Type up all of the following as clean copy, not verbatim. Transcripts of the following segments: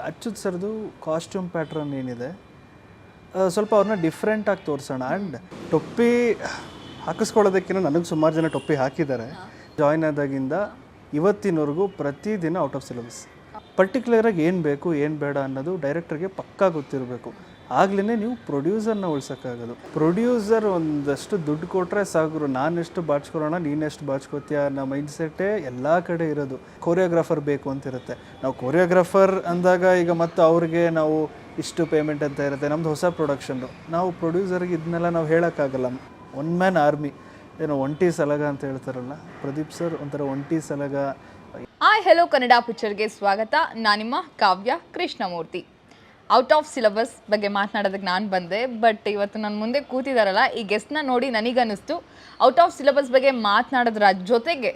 ಅಚ್ಯುತ್ ಸರ್ದು costume pattern ಏನಿದೆ ಸ್ವಲ್ಪ ಅವ್ರನ್ನ ಡಿಫ್ರೆಂಟಾಗಿ ತೋರಿಸೋಣ. ಆ್ಯಂಡ್ ಟೊಪ್ಪಿ ಹಾಕಿಸ್ಕೊಳ್ಳೋದಕ್ಕಿಂತ ನನಗೆ ಸುಮಾರು ಜನ ಟೊಪ್ಪಿ ಹಾಕಿದ್ದಾರೆ. ಜಾಯ್ನ್ ಆದಾಗಿಂದ ಇವತ್ತಿನವರೆಗೂ ಪ್ರತಿದಿನ ಔಟ್ ಆಫ್ ಸಿಲೆಬಸ್. ಪರ್ಟಿಕ್ಯುಲರಾಗಿ ಏನು ಬೇಕು ಏನು ಬೇಡ ಅನ್ನೋದು ಡೈರೆಕ್ಟರ್ಗೆ ಪಕ್ಕಾ ಗೊತ್ತಿರಬೇಕು. ಆಗಲೇ ನೀವು ಪ್ರೊಡ್ಯೂಸರ್ನ ಉಳ್ಸೋಕ್ಕಾಗೋದು. ಪ್ರೊಡ್ಯೂಸರ್ ಒಂದಷ್ಟು ದುಡ್ಡು ಕೊಟ್ಟರೆ ಸಾಕು, ನಾನೆಷ್ಟು ಬಾಚ್ಕೊಳ್ಳೋಣ ನೀನೆಷ್ಟು ಬಾಚ್ಕೋತೀಯ ಅನ್ನೋ ಮೈಂಡ್ಸೆಟ್ಟೇ ಎಲ್ಲ ಕಡೆ ಇರೋದು. ಕೊರಿಯೋಗ್ರಾಫರ್ ಬೇಕು ಅಂತಿರುತ್ತೆ. ನಾವು ಕೊರಿಯೋಗ್ರಾಫರ್ ಅಂದಾಗ ಈಗ ಮತ್ತು ಅವ್ರಿಗೆ ನಾವು ಇಷ್ಟು ಪೇಮೆಂಟ್ ಅಂತ ಇರುತ್ತೆ. ನಮ್ಮದು ಹೊಸ ಪ್ರೊಡಕ್ಷನ್ನು, ನಾವು ಪ್ರೊಡ್ಯೂಸರ್ಗೆ ಇದನ್ನೆಲ್ಲ ನಾವು ಹೇಳೋಕ್ಕಾಗಲ್ಲ. ಒನ್ ಮ್ಯಾನ್ ಆರ್ಮಿ, ಏನೋ ಒಂಟಿ ಸಲಗ ಅಂತ ಹೇಳ್ತಾರಲ್ಲ, ಪ್ರದೀಪ್ ಸರ್ ಒಂಥರ ಒಂಟಿ ಸಲಗ. ಹಾಯ್ ಹೆಲೋ ಕನ್ನಡ ಪಿಕ್ಚರ್ಗೆ ಸ್ವಾಗತ. ನಾನು ನಿಮ್ಮ ಕಾವ್ಯ ಕೃಷ್ಣಮೂರ್ತಿ. ಔಟ್ ಆಫ್ ಸಿಲೆಬಸ್ ಬಗ್ಗೆ ಮಾತನಾಡೋದಕ್ಕೆ ನಾನು ಬಂದೆ. ಬಟ್ ಇವತ್ತು ನನ್ನ ಮುಂದೆ ಕೂತಿದ್ದಾರಲ್ಲ ಈ ಗೆಸ್ಟ್ನ ನೋಡಿ ನನಗನ್ನಿಸ್ತು ಔಟ್ ಆಫ್ ಸಿಲೆಬಸ್ ಬಗ್ಗೆ ಮಾತನಾಡೋದ್ರ ಜೊತೆಗೆ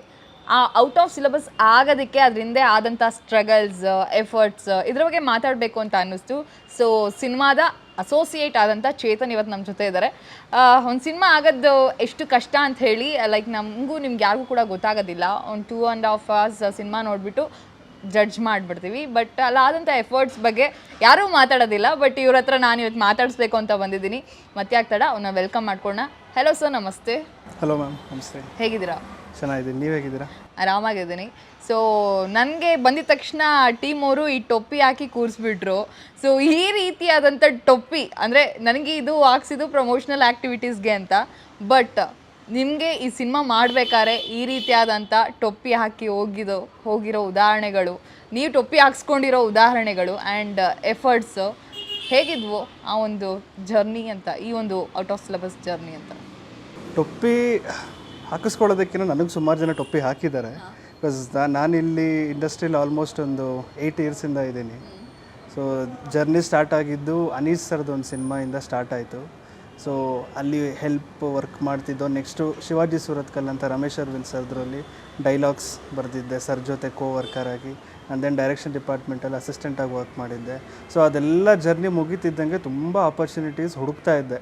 ಆ ಔಟ್ ಆಫ್ ಸಿಲೆಬಸ್ ಆಗೋದಕ್ಕೆ ಅದರಿಂದ ಆದಂಥ ಸ್ಟ್ರಗಲ್ಸ್, ಎಫರ್ಟ್ಸ್ ಇದ್ರ ಬಗ್ಗೆ ಮಾತಾಡಬೇಕು ಅಂತ ಅನ್ನಿಸ್ತು. ಸೊ ಸಿನಿಮಾದ ಅಸೋಸಿಯೇಟ್ ಆದಂಥ ಚೇತನ್ ಇವತ್ತು ನಮ್ಮ ಜೊತೆ ಇದ್ದಾರೆ. ಒಂದು ಸಿನಿಮಾ ಆಗೋದು ಎಷ್ಟು ಕಷ್ಟ ಅಂತ ಹೇಳಿ ಲೈಕ್ ನಮಗೂ ನಿಮ್ಗೆ ಯಾರಿಗೂ ಕೂಡ ಗೊತ್ತಾಗೋದಿಲ್ಲ. ಒಂದು 2.5 hours ಸಿನಿಮಾ ನೋಡಿಬಿಟ್ಟು ಜಡ್ಜ್ ಮಾಡಿಬಿಡ್ತೀವಿ. ಬಟ್ ಅಲ್ಲಾದಂಥ ಎಫರ್ಟ್ಸ್ ಬಗ್ಗೆ ಯಾರೂ ಮಾತಾಡೋದಿಲ್ಲ. ಬಟ್ ಇವ್ರ ಹತ್ರ ನಾನು ಇವತ್ತು ಮಾತಾಡಿಸ್ಬೇಕು ಅಂತ ಬಂದಿದ್ದೀನಿ. ಮತ್ತೆ ಆಗ್ತಾಡ ಅವನ್ನ ವೆಲ್ಕಮ್ ಮಾಡ್ಕೊಳ್ಳೋಣ. ಹೆಲೋ ಸರ್, ನಮಸ್ತೆ. ಹಲೋ ಮ್ಯಾಮ್, ನಮಸ್ತೆ. ಹೇಗಿದ್ದೀರಾ? ಚೆನ್ನಾಗಿದ್ದೀನಿ, ನೀವು ಹೇಗಿದ್ದೀರಾ? ಆರಾಮಾಗಿದ್ದೀನಿ. ಸೊ ನನಗೆ ಬಂದಿದ ತಕ್ಷಣ ಟೀಮ್ ಅವರು ಈ ಟೊಪ್ಪಿ ಹಾಕಿ ಕೂರಿಸ್ಬಿಟ್ರು. ಸೊ ಈ ರೀತಿಯಾದಂಥ ಟೊಪ್ಪಿ ಅಂದರೆ ನನಗೆ ಇದು ಹಾಕ್ಸಿದ್ದು ಪ್ರಮೋಷನಲ್ ಆ್ಯಕ್ಟಿವಿಟೀಸ್ಗೆ ಅಂತ. ಬಟ್ ನಿಮಗೆ ಈ ಸಿನಿಮಾ ಮಾಡಬೇಕಾದ್ರೆ ಈ ರೀತಿಯಾದಂಥ ಟೊಪ್ಪಿ ಹಾಕಿ ಹೋಗಿರೋ ಉದಾಹರಣೆಗಳು, ನೀವು ಟೊಪ್ಪಿ ಹಾಕ್ಸ್ಕೊಂಡಿರೋ ಉದಾಹರಣೆಗಳು ಆ್ಯಂಡ್ ಎಫರ್ಟ್ಸು ಹೇಗಿದ್ವು ಆ ಒಂದು ಜರ್ನಿ ಅಂತ, ಈ ಒಂದು ಔಟ್ ಆಫ್ ಸಿಲೆಬಸ್ ಜರ್ನಿ ಅಂತ? ಟೊಪ್ಪಿ ಹಾಕಿಸ್ಕೊಳ್ಳೋದಕ್ಕಿಂತ ನನಗೆ ಸುಮಾರು ಜನ ಟೊಪ್ಪಿ ಹಾಕಿದ್ದಾರೆ. ಬಿಕಾಸ್ ನಾನಿಲ್ಲಿ ಇಂಡಸ್ಟ್ರಿಯಲ್ಲಿ ಆಲ್ಮೋಸ್ಟ್ ಒಂದು 8 yearsಯಿಂದ ಇದ್ದೀನಿ. ಸೊ ಜರ್ನಿ ಸ್ಟಾರ್ಟ್ ಆಗಿದ್ದು ಅನೀಸ್ ಸರ್ದು ಒಂದು ಸಿನಿಮಾಯಿಂದ ಸ್ಟಾರ್ಟ್ ಆಯಿತು. ಸೊ ಅಲ್ಲಿ ಹೆಲ್ಪ್ ವರ್ಕ್ ಮಾಡ್ತಿದ್ದೋ. ನೆಕ್ಸ್ಟು ಶಿವಾಜಿ ಸೂರತ್ಕಲ್ ಅಂತ ರಮೇಶ್ ಅರವಿಂದ್ ಸರ್ದ್ರಲ್ಲಿ ಡೈಲಾಗ್ಸ್ ಬರೆದಿದ್ದೆ ಸರ್ ಜೊತೆ ವರ್ಕರ್ ಆಗಿ. ಆ್ಯಂಡ್ ದೆನ್ ಡೈರೆಕ್ಷನ್ ಡಿಪಾರ್ಟ್ಮೆಂಟಲ್ಲಿ ಅಸಿಸ್ಟೆಂಟಾಗಿ ವರ್ಕ್ ಮಾಡಿದ್ದೆ. ಸೊ ಅದೆಲ್ಲ ಜರ್ನಿ ಮುಗೀತಿದ್ದಂಗೆ ತುಂಬ ಆಪರ್ಚುನಿಟೀಸ್ ಹುಡುಕ್ತಾ ಇದ್ದೆ.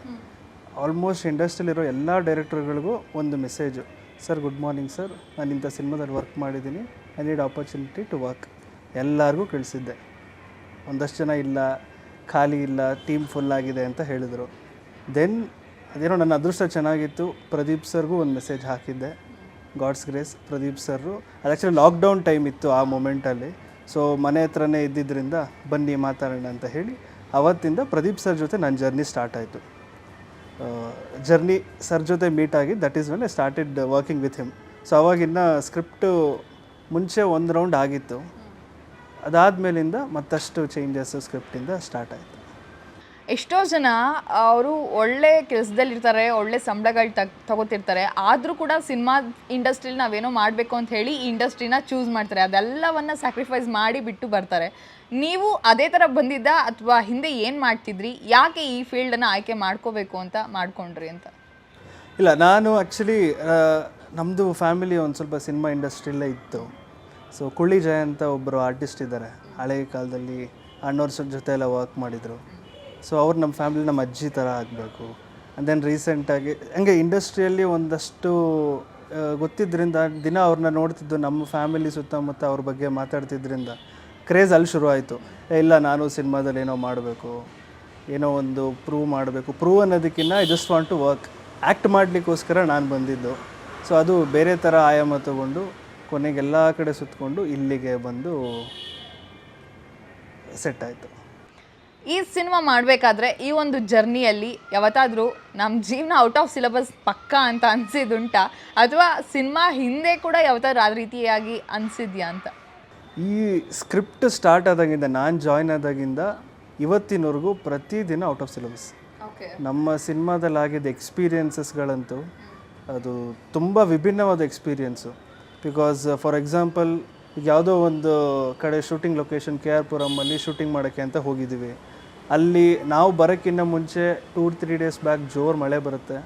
ಆಲ್ಮೋಸ್ಟ್ ಇಂಡಸ್ಟ್ರಿಯಲ್ಲಿರೋ ಎಲ್ಲ ಡೈರೆಕ್ಟರ್ಗಳಿಗೂ ಒಂದು message, sir good morning sir, ನಾನು ಇಂಥ ಸಿನಿಮಾದಲ್ಲಿ ವರ್ಕ್ ಮಾಡಿದ್ದೀನಿ, I need opportunity to work. ಎಲ್ಲರಿಗೂ ಕಳಿಸಿದ್ದೆ. ಒಂದಷ್ಟು ಜನ ಇಲ್ಲ, ಖಾಲಿ ಇಲ್ಲ, ಟೀಮ್ ಫುಲ್ ಆಗಿದೆ ಅಂತ ಹೇಳಿದರು. ದೆನ್ ಅದೇನೋ ನನ್ನ ಅದೃಷ್ಟ ಚೆನ್ನಾಗಿತ್ತು, ಪ್ರದೀಪ್ ಸರ್ಗೂ ಒಂದು ಮೆಸೇಜ್ ಹಾಕಿದ್ದೆ. God's grace Pradeep sir. ಅದು ಆ್ಯಕ್ಚುಲಿ ಲಾಕ್ಡೌನ್ ಟೈಮ್ ಇತ್ತು ಆ ಮೂಮೆಂಟಲ್ಲಿ. ಸೊ ಮನೆ ಹತ್ರನೇ ಇದ್ದಿದ್ದರಿಂದ ಬನ್ನಿ ಮಾತಾಡೋಣ ಅಂತ ಹೇಳಿ ಅವತ್ತಿಂದ ಪ್ರದೀಪ್ ಸರ್ ಜೊತೆ ನನ್ನ ಜರ್ನಿ ಸ್ಟಾರ್ಟ್ ಆಯಿತು. ಜರ್ನಿ ಸರ್ ಜೊತೆ ಮೀಟ್ ಆಗಿ that is when I started working with him. So ಅವಾಗಿನ್ನ ಸ್ಕ್ರಿಪ್ಟು ಮುಂಚೆ ಒಂದು ರೌಂಡ್ ಆಗಿತ್ತು. ಅದಾದಮೇಲಿಂದ ಮತ್ತಷ್ಟು ಚೇಂಜಸ್ಸು ಸ್ಕ್ರಿಪ್ಟಿಂದ ಸ್ಟಾರ್ಟ್ ಆಯಿತು. ಎಷ್ಟೋ ಜನ ಅವರು ಒಳ್ಳೆ ಕೆಲಸದಲ್ಲಿರ್ತಾರೆ, ಒಳ್ಳೆ ಸಂಬಳಗಳು ತಗೋತಿರ್ತಾರೆ. ಆದರೂ ಕೂಡ ಸಿನಿಮಾ ಇಂಡಸ್ಟ್ರಿಲಿ ನಾವೇನೋ ಮಾಡಬೇಕು ಅಂತ ಹೇಳಿ ಈ ಇಂಡಸ್ಟ್ರಿನ ಚೂಸ್ ಮಾಡ್ತಾರೆ. ಅದೆಲ್ಲವನ್ನು ಸ್ಯಾಕ್ರಿಫೈಸ್ ಮಾಡಿ ಬಿಟ್ಟು ಬರ್ತಾರೆ. ನೀವು ಅದೇ ಥರ ಬಂದಿದ್ದ ಅಥವಾ ಹಿಂದೆ ಏನು ಮಾಡ್ತಿದ್ರಿ? ಯಾಕೆ ಈ ಫೀಲ್ಡನ್ನು ಆಯ್ಕೆ ಮಾಡ್ಕೋಬೇಕು ಅಂತ ಮಾಡ್ಕೊಂಡ್ರಿ ಅಂತ? ಇಲ್ಲ, ನಾನು ಆ್ಯಕ್ಚುಲಿ ನಮ್ಮದು ಫ್ಯಾಮಿಲಿ ಒಂದು ಸ್ವಲ್ಪ ಸಿನಿಮಾ ಇಂಡಸ್ಟ್ರಿಯಲ್ಲೇ ಇತ್ತು. ಸೊ ಕುಳ್ಳಿ ಜಯ ಅಂತ ಒಬ್ಬರು ಆರ್ಟಿಸ್ಟ್ ಇದ್ದಾರೆ, ಹಳೆಯ ಕಾಲದಲ್ಲಿ ಅಣ್ಣವ್ರ ಜೊತೆ ಎಲ್ಲ ವರ್ಕ್ ಮಾಡಿದರು. ಸೊ ಅವ್ರು ನಮ್ಮ ಫ್ಯಾಮಿಲಿ ನಮ್ಮ ಅಜ್ಜಿ ಥರ ಆಗಬೇಕು. ಆ್ಯಂಡ್ ದೆನ್ ರೀಸೆಂಟಾಗಿ ಹಂಗೆ ಇಂಡಸ್ಟ್ರಿಯಲ್ಲಿ ಒಂದಷ್ಟು ಗೊತ್ತಿದ್ದರಿಂದ ದಿನ ಅವ್ರನ್ನ ನೋಡ್ತಿದ್ದು, ನಮ್ಮ ಫ್ಯಾಮಿಲಿ ಸುತ್ತಮುತ್ತ ಅವ್ರ ಬಗ್ಗೆ ಮಾತಾಡ್ತಿದ್ದರಿಂದ ಕ್ರೇಜ್ ಅಲ್ಲಿ ಶುರು ಆಯಿತು. ಇಲ್ಲ, ನಾನು ಸಿನಿಮಾದಲ್ಲಿ ಏನೋ ಮಾಡಬೇಕು, ಏನೋ ಒಂದು ಪ್ರೂವ್ ಮಾಡಬೇಕು. ಪ್ರೂವ್ ಅನ್ನೋದಕ್ಕಿಂತ I just want to work, act ಮಾಡಲಿಕ್ಕೋಸ್ಕರ ನಾನು ಬಂದಿದ್ದು. ಸೊ ಅದು ಬೇರೆ ಥರ ಆಯಾಮ ತಗೊಂಡು ಕೊನೆಗೆ ಎಲ್ಲ ಕಡೆ ಸುತ್ತಕೊಂಡು ಇಲ್ಲಿಗೆ ಬಂದು ಸೆಟ್ ಆಯಿತು. ಈ ಸಿನಿಮಾ ಮಾಡಬೇಕಾದ್ರೆ ಈ ಒಂದು ಜರ್ನಿಯಲ್ಲಿ ಯಾವತ್ತಾದರೂ ನಮ್ಮ ಜೀವನ ಔಟ್ ಆಫ್ ಸಿಲೆಬಸ್ ಪಕ್ಕಾ ಅಂತ ಅನಿಸಿದುಂಟಾ, ಅಥವಾ ಸಿನಿಮಾ ಹಿಂದೆ ಕೂಡ ಯಾವತ್ತಾದ್ರೂ ಆ ರೀತಿಯಾಗಿ ಅನಿಸಿದ್ಯಾ ಅಂತ? ಈ ಸ್ಕ್ರಿಪ್ಟ್ ಸ್ಟಾರ್ಟ್ ಆದಾಗಿಂದ, ನಾನು ಜಾಯ್ನ್ ಆದಾಗಿಂದ ಇವತ್ತಿನವರೆಗೂ ಪ್ರತಿದಿನ ಔಟ್ ಆಫ್ ಸಿಲೆಬಸ್. ನಮ್ಮ ಸಿನಿಮಾದಲ್ಲಿ ಆಗಿದ್ದ ಎಕ್ಸ್ಪೀರಿಯನ್ಸಸ್ಗಳಂತೂ ಅದು ತುಂಬ ವಿಭಿನ್ನವಾದ ಎಕ್ಸ್ಪೀರಿಯೆನ್ಸು. ಬಿಕಾಸ್ ಫಾರ್ ಎಕ್ಸಾಂಪಲ್, ಈಗ ಯಾವುದೋ ಒಂದು ಕಡೆ ಶೂಟಿಂಗ್ ಲೊಕೇಶನ್ KR ಪುರಮಲ್ಲಿ ಶೂಟಿಂಗ್ ಮಾಡೋಕ್ಕೆ ಅಂತ ಹೋಗಿದ್ದೀವಿ. ಅಲ್ಲಿ ನಾವು ಬರೋಕ್ಕಿಂತ ಮುಂಚೆ 2-3 days ಬ್ಯಾಕ್ ಜೋರು ಮಳೆ ಬರುತ್ತೆ.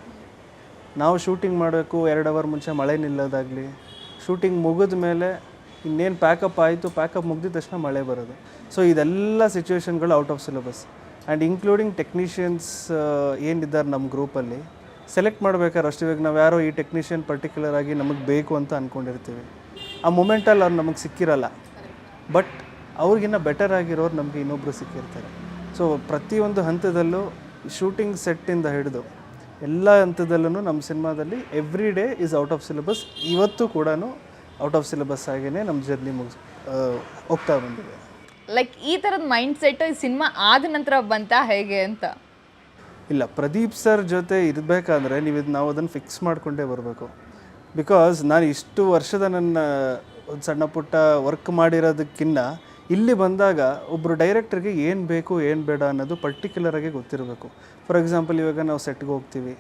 ನಾವು ಶೂಟಿಂಗ್ ಮಾಡಬೇಕು, 2 hour ಮುಂಚೆ ಮಳೆ ನಿಲ್ಲೋದಾಗಲಿ, ಶೂಟಿಂಗ್ ಮುಗಿದ ಮೇಲೆ ಇನ್ನೇನು ಪ್ಯಾಕಪ್ ಆಯಿತು, ಪ್ಯಾಕಪ್ ಮುಗಿದ ತಕ್ಷಣ ಮಳೆ ಬರೋದು. ಸೊ ಇದೆಲ್ಲ ಸಿಚುವೇಶನ್ಗಳು out of syllabus. And including technicians ಏನಿದ್ದಾರೆ ನಮ್ಮ ಗ್ರೂಪಲ್ಲಿ, ಸೆಲೆಕ್ಟ್ ಮಾಡ್ಬೇಕಾದ್ರೆ ಅಷ್ಟು ಇವಾಗ ನಾವು ಯಾರೋ ಈ ಟೆಕ್ನಿಷಿಯನ್ ಪರ್ಟಿಕ್ಯುಲರ್ ಆಗಿ ನಮಗೆ ಬೇಕು ಅಂತ ಅಂದ್ಕೊಂಡಿರ್ತೀವಿ. ಆ ಮೂಮೆಂಟಲ್ಲಿ ಅವ್ರು ನಮಗೆ ಸಿಕ್ಕಿರಲ್ಲ. ಬಟ್ ಅವ್ರಿಗಿನ್ನ ಬೆಟರ್ ಆಗಿರೋರು ನಮಗೆ ಇನ್ನೊಬ್ಬರು ಸಿಕ್ಕಿರ್ತಾರೆ. ಸೊ ಪ್ರತಿಯೊಂದು ಹಂತದಲ್ಲೂ ಶೂಟಿಂಗ್ ಸೆಟ್ಟಿಂದ ಹಿಡಿದು ಎಲ್ಲ ಹಂತದಲ್ಲೂ ನಮ್ಮ ಸಿನಿಮಾದಲ್ಲಿ every day is out of syllabus. ಇವತ್ತು ಕೂಡ ಔಟ್ ಆಫ್ ಸಿಲೆಬಸ್ ಆಗಿಯೇ ನಮ್ಮ ಜರ್ನಿ ಹೋಗ್ತಾ ಬಂದಿದೆ. ಲೈಕ್ ಈ ಥರದ ಮೈಂಡ್ ಸೆಟ್ ಈ ಸಿನಿಮಾ ಆದ ನಂತರ ಬಂತಾ ಹೇಗೆ ಅಂತ? ಇಲ್ಲ, ಪ್ರದೀಪ್ ಸರ್ ಜೊತೆ ಇರಬೇಕಾದ್ರೆ ನಾವು ಅದನ್ನು ಫಿಕ್ಸ್ ಮಾಡಿಕೊಂಡೇ ಬರಬೇಕು. ಬಿಕಾಸ್ ನಾನು ಇಷ್ಟು ವರ್ಷದ ನನ್ನ ಒಂದು ಸಣ್ಣ ಪುಟ್ಟ ವರ್ಕ್ ಮಾಡಿರೋದಕ್ಕಿಂತ ಇಲ್ಲಿ ಬಂದಾಗ ಒಬ್ಬರು ಡೈರೆಕ್ಟ್ರಿಗೆ ಏನು ಬೇಕು ಏನು ಬೇಡ ಅನ್ನೋದು ಪರ್ಟಿಕ್ಯುಲರಾಗಿ ಗೊತ್ತಿರಬೇಕು. ಫಾರ್ ಎಕ್ಸಾಂಪಲ್, ಇವಾಗ ನಾವು ಸೆಟ್ಗೆ ಹೋಗ್ತೀವಿ,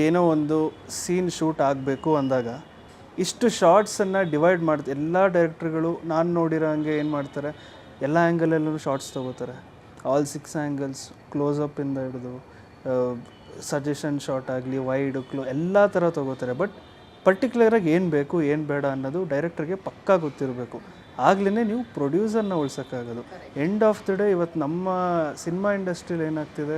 ಏನೋ ಒಂದು ಸೀನ್ ಶೂಟ್ ಆಗಬೇಕು ಅಂದಾಗ ಇಷ್ಟು ಶಾರ್ಟ್ಸನ್ನು ಡಿವೈಡ್ ಮಾಡ್ತಾರೆ. ಎಲ್ಲ ಡೈರೆಕ್ಟ್ರುಗಳು ನಾನು ನೋಡಿರೋ ಹಂಗೆ ಏನು ಮಾಡ್ತಾರೆ, ಎಲ್ಲ ಆ್ಯಂಗಲಲ್ಲೂ ಶಾರ್ಟ್ಸ್ ತೊಗೋತಾರೆ. ಆಲ್ 6 ಆ್ಯಂಗಲ್ಸ್, ಕ್ಲೋಸಪ್ಪಿಂದ ಹಿಡಿದು ಸಜೆಷನ್ ಶಾರ್ಟ್ ಆಗಲಿ, ವೈಡು, ಎಲ್ಲ ಥರ ತೊಗೋತಾರೆ. ಬಟ್ ಪರ್ಟಿಕ್ಯುಲರಾಗಿ ಏನು ಬೇಕು ಏನು ಬೇಡ ಅನ್ನೋದು ಡೈರೆಕ್ಟ್ರಿಗೆ ಪಕ್ಕಾ ಗೊತ್ತಿರಬೇಕು. ಆಗಲೇ ನೀವು ಪ್ರೊಡ್ಯೂಸರ್ನ ಉಳ್ಸೋಕ್ಕಾಗೋದು. ಎಂಡ್ ಆಫ್ ದ ಡೇ ಇವತ್ತು ನಮ್ಮ ಸಿನಿಮಾ ಇಂಡಸ್ಟ್ರಿಲಿ ಏನಾಗ್ತಿದೆ,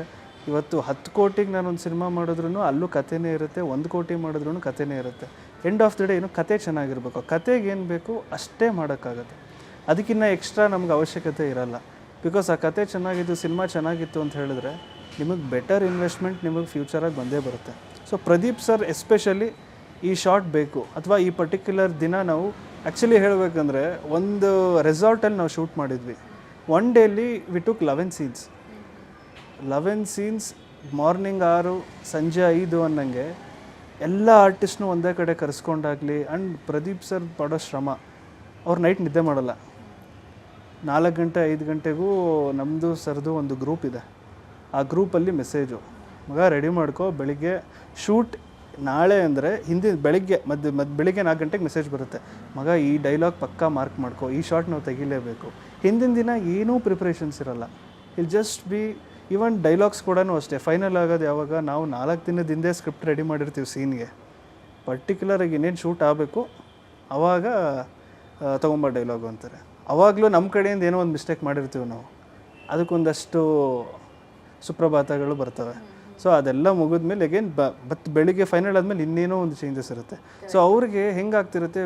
ಇವತ್ತು 10 ಕೋಟಿಗೆ ನಾನೊಂದು ಸಿನಿಮಾ ಮಾಡಿದ್ರೂ ಅಲ್ಲೂ ಕಥೆನೇ ಇರುತ್ತೆ, 1 ಕೋಟಿ ಮಾಡಿದ್ರೂ ಕಥೆನೇ ಇರುತ್ತೆ. ಎಂಡ್ ಆಫ್ ದ ಡೇ ಏನು ಕತೆ ಚೆನ್ನಾಗಿರಬೇಕು. ಕತೆಗೆ ಏನು ಬೇಕು ಅಷ್ಟೇ ಮಾಡೋಕ್ಕಾಗತ್ತೆ, ಅದಕ್ಕಿಂತ ಎಕ್ಸ್ಟ್ರಾ ನಮ್ಗೆ ಅವಶ್ಯಕತೆ ಇರಲ್ಲ. ಬಿಕಾಸ್ ಆ ಕತೆ ಚೆನ್ನಾಗಿದ್ದು, ಸಿನಿಮಾ ಚೆನ್ನಾಗಿತ್ತು ಅಂತ ಹೇಳಿದ್ರೆ ನಿಮಗೆ ಬೆಟರ್ ಇನ್ವೆಸ್ಟ್ಮೆಂಟ್ ನಿಮಗೆ ಫ್ಯೂಚರಾಗಿ ಬಂದೇ ಬರುತ್ತೆ. ಸೊ ಪ್ರದೀಪ್ ಸರ್ ಎಸ್ಪೆಷಲಿ ಈ ಶಾರ್ಟ್ ಬೇಕು ಅಥವಾ ಈ ಪರ್ಟಿಕ್ಯುಲರ್ ದಿನ ನಾವು ಆ್ಯಕ್ಚುಲಿ ಹೇಳಬೇಕಂದ್ರೆ ಒಂದು ರೆಸಾರ್ಟಲ್ಲಿ ನಾವು ಶೂಟ್ ಮಾಡಿದ್ವಿ. One daily we took 11 scenes, morning 6 ಸಂಜೆ 5 ಅನ್ನಂಗೆ ಎಲ್ಲ ಆರ್ಟಿಸ್ಟ್ನು ಒಂದೇ ಕಡೆ ಕರೆಸ್ಕೊಂಡಾಗಲಿ. ಆ್ಯಂಡ್ ಪ್ರದೀಪ್ ಸರ್ ಪಡೋ ಶ್ರಮ, ಅವ್ರು ನೈಟ್ ನಿದ್ದೆ ಮಾಡಲ್ಲ. 4 ಗಂಟೆ 5 ಗಂಟೆಗೂ ನಮ್ಮದು ಸರ್ದು ಒಂದು ಗ್ರೂಪ್ ಇದೆ. ಆ ಗ್ರೂಪಲ್ಲಿ ಮೆಸೇಜು, ಮಗ ರೆಡಿ ಮಾಡ್ಕೊ, ಬೆಳಿಗ್ಗೆ ಶೂಟ್ ನಾಳೆ ಅಂದರೆ ಹಿಂದಿನ ಬೆಳಿಗ್ಗೆ ಬೆಳಿಗ್ಗೆ 4 ಗಂಟೆಗೆ ಮೆಸೇಜ್ ಬರುತ್ತೆ, ಮಗ ಈ ಡೈಲಾಗ್ ಪಕ್ಕಾ ಮಾರ್ಕ್ ಮಾಡ್ಕೊ, ಈ ಶಾರ್ಟ್ ನಾವು ತೆಗಿಲೇಬೇಕು. ಹಿಂದಿನ ದಿನ ಏನೂ ಪ್ರಿಪ್ರೇಷನ್ಸ್ ಇರೋಲ್ಲ. ಇಲ್ ಜಸ್ಟ್ ಬಿ ಈವನ್ ಡೈಲಾಗ್ಸ್ ಕೂಡ ಅಷ್ಟೇ. ಫೈನಲ್ ಆಗೋದು ಯಾವಾಗ, ನಾವು 4 ದಿನದ ಹಿಂದೆ ಸ್ಕ್ರಿಪ್ಟ್ ರೆಡಿ ಮಾಡಿರ್ತೀವಿ ಸೀನ್ಗೆ. ಪರ್ಟಿಕ್ಯುಲರಾಗಿ ಇನ್ನೇನು ಶೂಟ್ ಆಗಬೇಕು ಆವಾಗ ತೊಗೊಂಬ ಡೈಲಾಗು ಅಂತಾರೆ. ಆವಾಗಲೂ ನಮ್ಮ ಕಡೆಯಿಂದ ಏನೋ ಒಂದು ಮಿಸ್ಟೇಕ್ ಮಾಡಿರ್ತೀವಿ ನಾವು, ಅದಕ್ಕೊಂದಷ್ಟು ಸುಪ್ರಭಾತಗಳು ಬರ್ತವೆ. ಸೊ ಅದೆಲ್ಲ ಮುಗಿದ್ಮೇಲೆ ಅಗೇನ್ ಬೆಳಿಗ್ಗೆ ಫೈನಲ್ ಆದಮೇಲೆ ಇನ್ನೇನೋ ಒಂದು ಚೇಂಜಸ್ ಇರುತ್ತೆ. ಸೊ ಅವ್ರಿಗೆ ಹೆಂಗಾಗ್ತಿರುತ್ತೆ,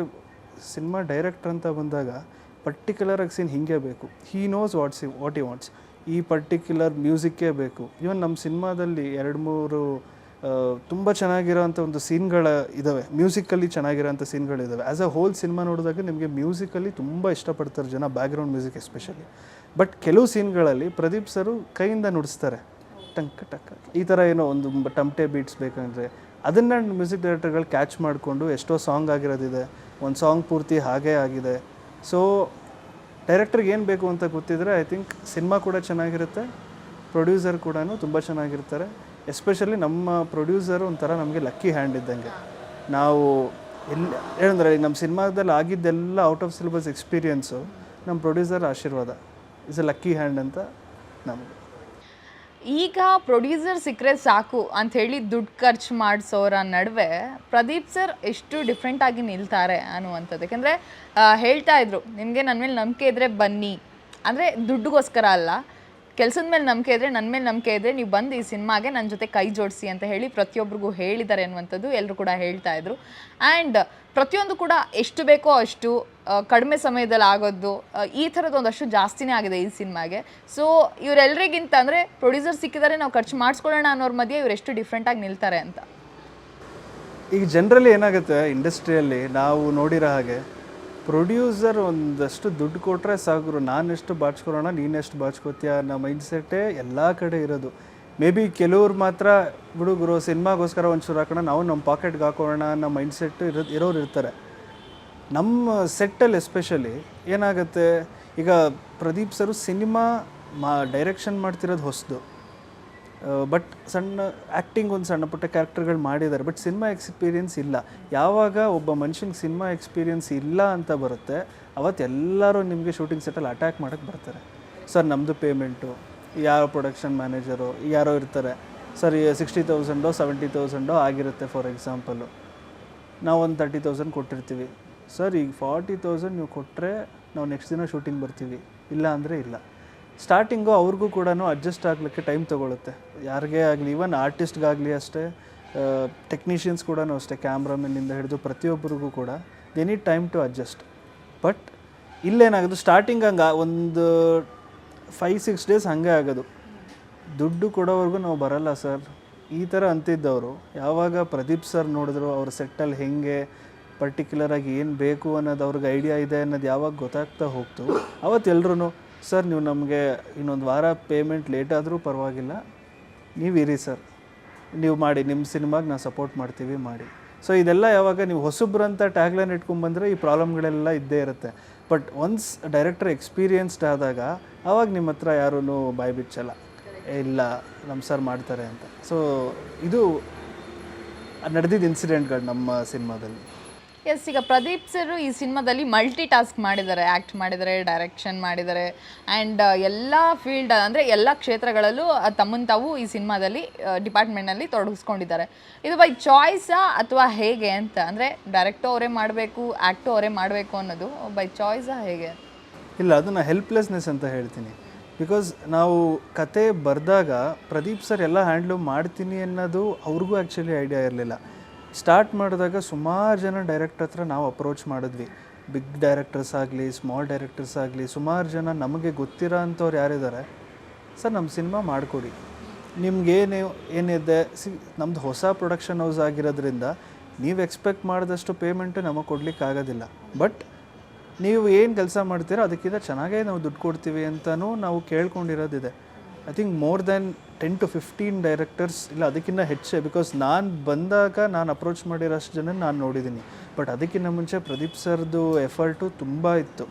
ಸಿನಿಮಾ ಡೈರೆಕ್ಟರ್ ಅಂತ ಬಂದಾಗ ಪರ್ಟಿಕ್ಯುಲರಾಗಿ ಸೀನ್ ಹಿಂಗೆ ಬೇಕು, ಹೀ ನೋಸ್ ವಾಟ್ ಈ ವಾಂಟ್ಸ್, ಈ ಪರ್ಟಿಕ್ಯುಲರ್ ಮ್ಯೂಸಿಕ್ಕೇ ಬೇಕು. ಇವನ್ ನಮ್ಮ ಸಿನಿಮಾದಲ್ಲಿ 2-3 ತುಂಬ ಚೆನ್ನಾಗಿರೋಂಥ ಒಂದು ಸೀನ್ಗಳ ಇದ್ದಾವೆ, ಮ್ಯೂಸಿಕಲ್ಲಿ ಚೆನ್ನಾಗಿರೋಂಥ ಸೀನ್ಗಳಿದ್ದಾವೆ. ಆ್ಯಸ್ ಅ ಹೋಲ್ ಸಿನಿಮಾ ನೋಡಿದಾಗ ನಿಮಗೆ ಮ್ಯೂಸಿಕಲ್ಲಿ ತುಂಬ ಇಷ್ಟಪಡ್ತಾರೆ ಜನ, ಬ್ಯಾಕ್ಗ್ರೌಂಡ್ ಮ್ಯೂಸಿಕ್ ಎಸ್ಪೆಷಲಿ. ಬಟ್ ಕೆಲವು ಸೀನ್ಗಳಲ್ಲಿ ಪ್ರದೀಪ್ ಸರು ಕೈಯಿಂದ ನುಡಿಸ್ತಾರೆ, ಟಂಕ್ ಟಕ್ ಈ ಥರ ಏನೋ ಒಂದು ಟಮ್ಟೆ ಬೀಟ್ಸ್ ಬೇಕಂದರೆ ಅದನ್ನು ಮ್ಯೂಸಿಕ್ ಡೈರೆಕ್ಟರ್ಗಳು ಕ್ಯಾಚ್ ಮಾಡಿಕೊಂಡು ಎಷ್ಟೋ ಸಾಂಗ್ ಆಗಿರೋದಿದೆ, ಒಂದು ಸಾಂಗ್ ಪೂರ್ತಿ ಹಾಗೇ ಆಗಿದೆ. ಸೊ ಡೈರೆಕ್ಟ್ರಿಗೆ ಏನು ಬೇಕು ಅಂತ ಗೊತ್ತಿದ್ರೆ ಐ ಥಿಂಕ್ ಸಿನಿಮಾ ಕೂಡ ಚೆನ್ನಾಗಿರುತ್ತೆ, ಪ್ರೊಡ್ಯೂಸರ್ ಕೂಡ ತುಂಬ ಚೆನ್ನಾಗಿರ್ತಾರೆ. ಎಸ್ಪೆಷಲಿ ನಮ್ಮ ಪ್ರೊಡ್ಯೂಸರು ಒಂಥರ ನಮಗೆ ಲಕ್ಕಿ ಹ್ಯಾಂಡ್ ಇದ್ದಂಗೆ. ನಾವು ಏನಂದರೆ ನಮ್ಮ ಸಿನಿಮಾದಲ್ಲಿ ಆಗಿದ್ದೆಲ್ಲ ಔಟ್ ಆಫ್ ಸಿಲೆಬಸ್ ಎಕ್ಸ್ಪೀರಿಯೆನ್ಸು ನಮ್ಮ ಪ್ರೊಡ್ಯೂಸರ್ ಆಶೀರ್ವಾದ. ಇಸ್ ಎ ಲಕ್ಕಿ ಹ್ಯಾಂಡ್ ಅಂತ ನಮಗೆ. ಈಗ ಪ್ರೊಡ್ಯೂಸರ್ ಸಿಕ್ಕರೆ ಸಾಕು ಅಂಥೇಳಿ ದುಡ್ಡು ಖರ್ಚು ಮಾಡಿಸೋರ ನಡುವೆ ಪ್ರದೀಪ್ ಸರ್ ಎಷ್ಟು ಡಿಫ್ರೆಂಟಾಗಿ ನಿಲ್ತಾರೆ ಅನ್ನುವಂಥದ್ದು. ಯಾಕೆಂದರೆ ಹೇಳ್ತಾ ಇದ್ರು, ನಿಮಗೆ ನನ್ನ ಮೇಲೆ ನಂಬಿಕೆ ಇದ್ದರೆ ಬನ್ನಿ, ಅಂದರೆ ದುಡ್ಡುಗೋಸ್ಕರ ಅಲ್ಲ, ಕೆಲಸದ ಮೇಲೆ ನಂಬಿಕೆ ಇದ್ದರೆ, ನನ್ನ ಮೇಲೆ ನಂಬಿಕೆ ಇದ್ದರೆ ನೀವು ಬಂದು ಈ ಸಿನಿಮಾಗೆ ನನ್ನ ಜೊತೆ ಕೈ ಜೋಡಿಸಿ ಅಂತ ಹೇಳಿ ಪ್ರತಿಯೊಬ್ಬರಿಗೂ ಹೇಳಿದ್ದಾರೆ ಅನ್ನುವಂಥದ್ದು ಎಲ್ಲರೂ ಕೂಡ ಹೇಳ್ತಾ ಇದ್ರು. ಆ್ಯಂಡ್ ಪ್ರತಿಯೊಂದು ಕೂಡ ಎಷ್ಟು ಬೇಕೋ ಅಷ್ಟು ಕಡಿಮೆ ಸಮಯದಲ್ಲಿ ಆಗೋದು, ಈ ಥರದ್ದು ಒಂದಷ್ಟು ಜಾಸ್ತಿನೇ ಆಗಿದೆ ಈ ಸಿನಿಮಾಗೆ. ಸೊ ಇವರೆಲ್ಲರಿಗಿಂತ ಅಂದರೆ ಪ್ರೊಡ್ಯೂಸರ್ ಸಿಕ್ಕಿದರೆ ನಾವು ಖರ್ಚು ಮಾಡಿಸ್ಕೊಳ್ಳೋಣ ಅನ್ನೋರ ಮಧ್ಯೆ ಇವ್ರು ಎಷ್ಟು ಡಿಫ್ರೆಂಟಾಗಿ ನಿಲ್ತಾರೆ ಅಂತ. ಈಗ ಜನರಲಿ ಏನಾಗುತ್ತೆ ಇಂಡಸ್ಟ್ರಿಯಲ್ಲಿ ನಾವು ನೋಡಿರೋ ಹಾಗೆ, ಪ್ರೊಡ್ಯೂಸರ್ ಒಂದಷ್ಟು ದುಡ್ಡು ಕೊಟ್ಟರೆ ಸಾಕು, ನಾನೆಷ್ಟು ಬಾಚ್ಕೊಳ್ಳೋಣ ನೀನೆಷ್ಟು ಬಾಚ್ಕೋತೀಯ ಅನ್ನೋ ಮೈಂಡ್ಸೆಟ್ಟೇ ಎಲ್ಲ ಕಡೆ ಇರೋದು. ಮೇ ಬಿ ಕೆಲವ್ರು ಮಾತ್ರ ಹುಡುಗರು ಸಿನಿಮಾಗೋಸ್ಕರ ಒಂಚೂರು ಹಾಕೋಣ, ನಾವು ನಮ್ಮ ಪಾಕೆಟ್ಗೆ ಹಾಕೋಣ ಅನ್ನೋ ಮೈಂಡ್ಸೆಟ್ಟು ಇರೋರು ಇರ್ತಾರೆ. ನಮ್ಮ ಸೆಟ್ಟಲ್ಲಿ ಎಸ್ಪೆಷಲಿ ಏನಾಗುತ್ತೆ, ಈಗ ಪ್ರದೀಪ್ ಸರು ಸಿನಿಮಾ ಡೈರೆಕ್ಷನ್ ಮಾಡ್ತಿರೋದು ಹೊಸದು, ಬಟ್ ಸಣ್ಣ ಆ್ಯಕ್ಟಿಂಗ್ ಒಂದು ಸಣ್ಣ ಪುಟ್ಟ ಕ್ಯಾರೆಕ್ಟರ್ಗಳು ಮಾಡಿದ್ದಾರೆ, ಬಟ್ ಸಿನಿಮಾ ಎಕ್ಸ್ಪೀರಿಯೆನ್ಸ್ ಇಲ್ಲ. ಯಾವಾಗ ಒಬ್ಬ ಮನುಷ್ಯನಿಗೆ ಸಿನಿಮಾ ಎಕ್ಸ್ಪೀರಿಯೆನ್ಸ್ ಇಲ್ಲ ಅಂತ ಬರುತ್ತೆ, ಅವತ್ತು ಎಲ್ಲರೂ ನಿಮಗೆ ಶೂಟಿಂಗ್ ಸೆಟ್ಟಲ್ಲಿ ಅಟ್ಯಾಕ್ ಮಾಡೋಕ್ಕೆ ಬರ್ತಾರೆ. ಸರ್ ನಮ್ಮದು ಪೇಮೆಂಟು, ಯಾರೋ ಪ್ರೊಡಕ್ಷನ್ ಮ್ಯಾನೇಜರು ಯಾರೋ ಇರ್ತಾರೆ, ಸರ್ 60,000 70,000 ಆಗಿರುತ್ತೆ ಫಾರ್ ಎಕ್ಸಾಂಪಲು, ನಾವು ಒಂದು 30,000 ಕೊಟ್ಟಿರ್ತೀವಿ. ಸರ್ ಈಗ 40,000 ನೀವು ಕೊಟ್ಟರೆ ನಾವು ನೆಕ್ಸ್ಟ್ ದಿನ ಶೂಟಿಂಗ್ ಬರ್ತೀವಿ, ಇಲ್ಲ ಅಂದರೆ ಇಲ್ಲ. ಸ್ಟಾರ್ಟಿಂಗು ಅವ್ರಿಗೂ ಕೂಡ ಅಡ್ಜಸ್ಟ್ ಆಗಲಿಕ್ಕೆ ಟೈಮ್ ತೊಗೊಳುತ್ತೆ, ಯಾರಿಗೇ ಆಗಲಿ, ಈವನ್ ಆರ್ಟಿಸ್ಟ್ಗಾಗಲಿ ಅಷ್ಟೇ, ಟೆಕ್ನಿಷಿಯನ್ಸ್ ಕೂಡ ಅಷ್ಟೇ, ಕ್ಯಾಮ್ರಾಮನ್ನಿಂದ ಹಿಡಿದು ಪ್ರತಿಯೊಬ್ಬರಿಗೂ ಕೂಡ they need time to adjust. But ಇಲ್ಲೇನಾಗೋದು ಸ್ಟಾರ್ಟಿಂಗ್ ಹಂಗೆ ಒಂದು 5-6 ಡೇಸ್ ಹಾಗೆ ಆಗೋದು, ದುಡ್ಡು ಕೊಡೋವರೆಗೂ ನಾವು ಬರಲ್ಲ ಸರ್ ಈ ಥರ ಅಂತಿದ್ದವರು. ಯಾವಾಗ ಪ್ರದೀಪ್ ಸರ್ ನೋಡಿದ್ರು ಅವ್ರ ಸೆಟ್ಟಲ್ಲಿ ಹೆಂಗೆ ಪರ್ಟಿಕ್ಯುಲರಾಗಿ ಏನು ಬೇಕು ಅನ್ನೋದು ಅವ್ರಿಗೆ ಐಡಿಯಾ ಇದೆ ಅನ್ನೋದು ಯಾವಾಗ ಗೊತ್ತಾಗ್ತಾ ಹೋಗ್ತು, ಅವತ್ತು ಎಲ್ರೂ ಸರ್ ನೀವು ನಮಗೆ ಇನ್ನೊಂದು ವಾರ ಪೇಮೆಂಟ್ ಲೇಟ್ ಆದರೂ ಪರವಾಗಿಲ್ಲ, ನೀವು ಇರಿ ಸರ್, ನೀವು ಮಾಡಿ, ನಿಮ್ಮ ಸಿನಿಮಾಗೆ ನಾವು ಸಪೋರ್ಟ್ ಮಾಡ್ತೀವಿ ಮಾಡಿ. ಸೊ ಇದೆಲ್ಲ ಯಾವಾಗ ನೀವು ಹೊಸಬ್ರು ಅಂತ ಟ್ಯಾಗ್ಲೈನ್ ಇಟ್ಕೊಂಡ್ಬಂದರೆ ಈ ಪ್ರಾಬ್ಲಮ್ಗಳೆಲ್ಲ ಇದ್ದೇ ಇರುತ್ತೆ. ಬಟ್ ಒನ್ಸ್ ಡೈರೆಕ್ಟರ್ ಎಕ್ಸ್ಪೀರಿಯನ್ಸ್ಡ್ ಆದಾಗ ಆವಾಗ ನಿಮ್ಮ ಹತ್ರ ಯಾರೂ ಬಾಯಿ ಬಿಚ್ಚಲ್ಲ, ಇಲ್ಲ ನಮ್ಮ ಸರ್ ಮಾಡ್ತಾರೆ ಅಂತ. ಸೊ ಇದು ನಡೆದಿದ್ದ ಇನ್ಸಿಡೆಂಟ್ಗಳು ನಮ್ಮ ಸಿನಿಮಾದಲ್ಲಿ. ಎಸ್, ಈಗ ಪ್ರದೀಪ್ ಸರ್ ಈ ಸಿನಿಮಾದಲ್ಲಿ ಮಲ್ಟಿ ಟಾಸ್ಕ್ ಮಾಡಿದ್ದಾರೆ, ಆ್ಯಕ್ಟ್ ಮಾಡಿದ್ದಾರೆ, ಡೈರೆಕ್ಷನ್ ಮಾಡಿದ್ದಾರೆ, ಆ್ಯಂಡ್ ಎಲ್ಲ ಫೀಲ್ಡ್ ಅಂದರೆ ಎಲ್ಲ ಕ್ಷೇತ್ರಗಳಲ್ಲೂ ತಮ್ಮನ್ನು ತಾವು ಈ ಸಿನಿಮಾದಲ್ಲಿ ಡಿಪಾರ್ಟ್ಮೆಂಟ್ನಲ್ಲಿ ತೊಡಗಿಸ್ಕೊಂಡಿದ್ದಾರೆ. ಇದು ಬೈ ಚಾಯ್ಸಾ ಅಥವಾ ಹೇಗೆ ಅಂತ? ಅಂದರೆ ಡೈರೆಕ್ಟು ಅವರೇ ಮಾಡಬೇಕು, ಆ್ಯಕ್ಟು ಅವರೇ ಮಾಡಬೇಕು ಅನ್ನೋದು ಬೈ ಚಾಯ್ಸಾ ಹೇಗೆ? ಇಲ್ಲ, ಅದನ್ನು ಹೆಲ್ಪ್ಲೆಸ್ನೆಸ್ ಅಂತ ಹೇಳ್ತೀನಿ. ಬಿಕಾಸ್ ನಾವು ಕತೆ ಬರೆದಾಗ ಪ್ರದೀಪ್ ಸರ್ ಎಲ್ಲ ಹ್ಯಾಂಡ್ಲು ಮಾಡ್ತೀನಿ ಅನ್ನೋದು ಅವ್ರಿಗೂ ಆ್ಯಕ್ಚುಲಿ ಐಡಿಯಾ ಇರಲಿಲ್ಲ. ಸ್ಟಾರ್ಟ್ ಮಾಡಿದಾಗ ಸುಮಾರು ಜನ ಡೈರೆಕ್ಟರ್ ಹತ್ರ ನಾವು ಅಪ್ರೋಚ್ ಮಾಡಿದ್ವಿ. ಬಿಗ್ ಡೈರೆಕ್ಟರ್ಸ್ ಆಗಲಿ, ಸ್ಮಾಲ್ ಡೈರೆಕ್ಟರ್ಸ್ ಆಗಲಿ, ಸುಮಾರು ಜನ ನಮಗೆ ಗೊತ್ತಿರೋ ಅಂಥವ್ರು ಯಾರಿದ್ದಾರೆ, ಸರ್ ನಮ್ಮ ಸಿನಿಮಾ ಮಾಡಿಕೊಡಿ, ಏನಿದೆ ನಮ್ಮದು ಹೊಸ ಪ್ರೊಡಕ್ಷನ್ ಹೌಸ್ ಆಗಿರೋದ್ರಿಂದ ನೀವು ಎಕ್ಸ್ಪೆಕ್ಟ್ ಮಾಡಿದಷ್ಟು ಪೇಮೆಂಟು ನಮಗೆ ಕೊಡ್ಲಿಕ್ಕೆ ಆಗೋದಿಲ್ಲ, ಬಟ್ ನೀವು ಏನು ಕೆಲಸ ಮಾಡ್ತೀರೋ ಅದಕ್ಕಿಂತ ಚೆನ್ನಾಗೇ ನಾವು ದುಡ್ಡು ಕೊಡ್ತೀವಿ ಅಂತಲೂ ನಾವು ಕೇಳ್ಕೊಂಡಿರೋದಿದೆ. I think more than 10 to 15 directors, ಇಲ್ಲ ಅದಕ್ಕಿಂತ ಹೆಚ್ಚೆ. ಬಿಕಾಸ್ ನಾನು ಬಂದಾಗ ನಾನು ಅಪ್ರೋಚ್ ಮಾಡಿರೋಷ್ಟು ಜನ ನಾನು ನೋಡಿದ್ದೀನಿ. ಬಟ್ ಅದಕ್ಕಿಂತ ಮುಂಚೆ ಪ್ರದೀಪ್ ಸರ್ದು ಎಫರ್ಟು ತುಂಬ ಇತ್ತು,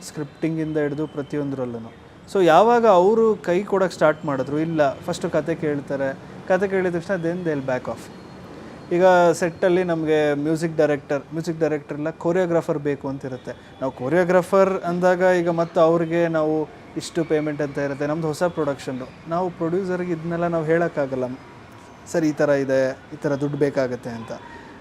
ಸ್ಕ್ರಿಪ್ಟಿಂಗಿಂದ ಹಿಡಿದು ಪ್ರತಿಯೊಂದರಲ್ಲೂ. ಸೊ ಯಾವಾಗ ಅವರು ಕೈ ಕೊಡೋಕ್ಕೆ ಸ್ಟಾರ್ಟ್ ಮಾಡಿದ್ರು, ಇಲ್ಲ ಫಸ್ಟು ಕತೆ ಕೇಳ್ತಾರೆ, ಕತೆ ಕೇಳಿದ ತಕ್ಷಣ then they will back off. ಈಗ ಸೆಟ್ಟಲ್ಲಿ ನಮಗೆ ಮ್ಯೂಸಿಕ್ ಡೈರೆಕ್ಟರ್ ಇಲ್ಲ ಕೊರಿಯೋಗ್ರಾಫರ್ ಬೇಕು ಅಂತಿರುತ್ತೆ. ನಾವು ಕೊರಿಯೋಗ್ರಾಫರ್ ಅಂದಾಗ ಈಗ ಮತ್ತು ಅವ್ರಿಗೆ ನಾವು ಇಷ್ಟು ಪೇಮೆಂಟ್ ಅಂತ ಇರುತ್ತೆ. ನಮ್ಮದು ಹೊಸ ಪ್ರೊಡಕ್ಷನ್ನು, ನಾವು ಪ್ರೊಡ್ಯೂಸರ್ಗೆ ಇದನ್ನೆಲ್ಲ ನಾವು ಹೇಳೋಕ್ಕಾಗಲ್ಲ, ಸರ್ ಈ ಥರ ಇದೆ, ಈ ಥರ ದುಡ್ಡು ಬೇಕಾಗುತ್ತೆ ಅಂತ.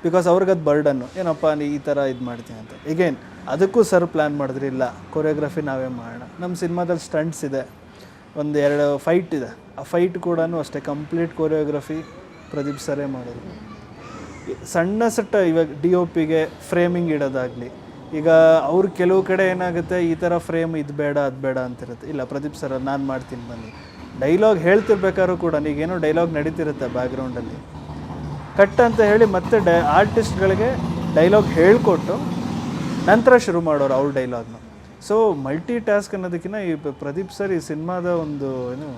ಬಿಕಾಸ್ ಅವ್ರಿಗೆ ಅದು ಬರ್ಡನ್ನು, ಏನಪ್ಪ ನೀ ಈ ಥರ ಇದು ಮಾಡ್ತೀನಿ ಅಂತ. ಈಗೇನು ಅದಕ್ಕೂ ಸರ್ ಪ್ಲ್ಯಾನ್ ಮಾಡಿದ್ರಿ, ಇಲ್ಲ ಕೊರಿಯೋಗ್ರಫಿ ನಾವೇ ಮಾಡೋಣ. ನಮ್ಮ ಸಿನಿಮಾದಲ್ಲಿ ಸ್ಟಂಟ್ಸ್ ಇದೆ, 1-2 ಫೈಟ್ ಇದೆ, ಆ ಫೈಟ್ ಕೂಡ ಅಷ್ಟೇ ಕಂಪ್ಲೀಟ್ ಕೊರಿಯೋಗ್ರಫಿ ಪ್ರದೀಪ್ ಸರೇ ಮಾಡೋದು. ಸಣ್ಣ ಸಟ್ಟ ಇವಾಗ DOPಗೆ ಫ್ರೇಮಿಂಗ್ ಇಡೋದಾಗಲಿ, ಈಗ ಅವ್ರು ಕೆಲವು ಕಡೆ ಏನಾಗುತ್ತೆ, ಈ ಥರ ಫ್ರೇಮ್ ಇದು ಬೇಡ ಅದು ಬೇಡ ಅಂತಿರುತ್ತೆ, ಇಲ್ಲ ಪ್ರದೀಪ್ ಸರ್ ನಾನು ಮಾಡ್ತೀನಿ ಬನ್ನಿ. ಡೈಲಾಗ್ ಹೇಳ್ತಿರ್ಬೇಕಾದ್ರೂ ಕೂಡ ಈಗೇನೋ ಡೈಲಾಗ್ ನಡೀತಿರುತ್ತೆ ಬ್ಯಾಕ್ಗ್ರೌಂಡಲ್ಲಿ, ಕಟ್ ಅಂತ ಹೇಳಿ ಮತ್ತೆ ಆರ್ಟಿಸ್ಟ್ಗಳಿಗೆ ಡೈಲಾಗ್ ಹೇಳಿಕೊಟ್ಟು ನಂತರ ಶುರು ಮಾಡೋರು ಅವ್ರ ಡೈಲಾಗ್ನ. ಸೊ ಮಲ್ಟಿ ಟಾಸ್ಕ್ ಅನ್ನೋದಕ್ಕಿಂತ ಈ ಪ್ರದೀಪ್ ಸರ್ ಈ ಸಿನಿಮಾದ ಒಂದು ಏನು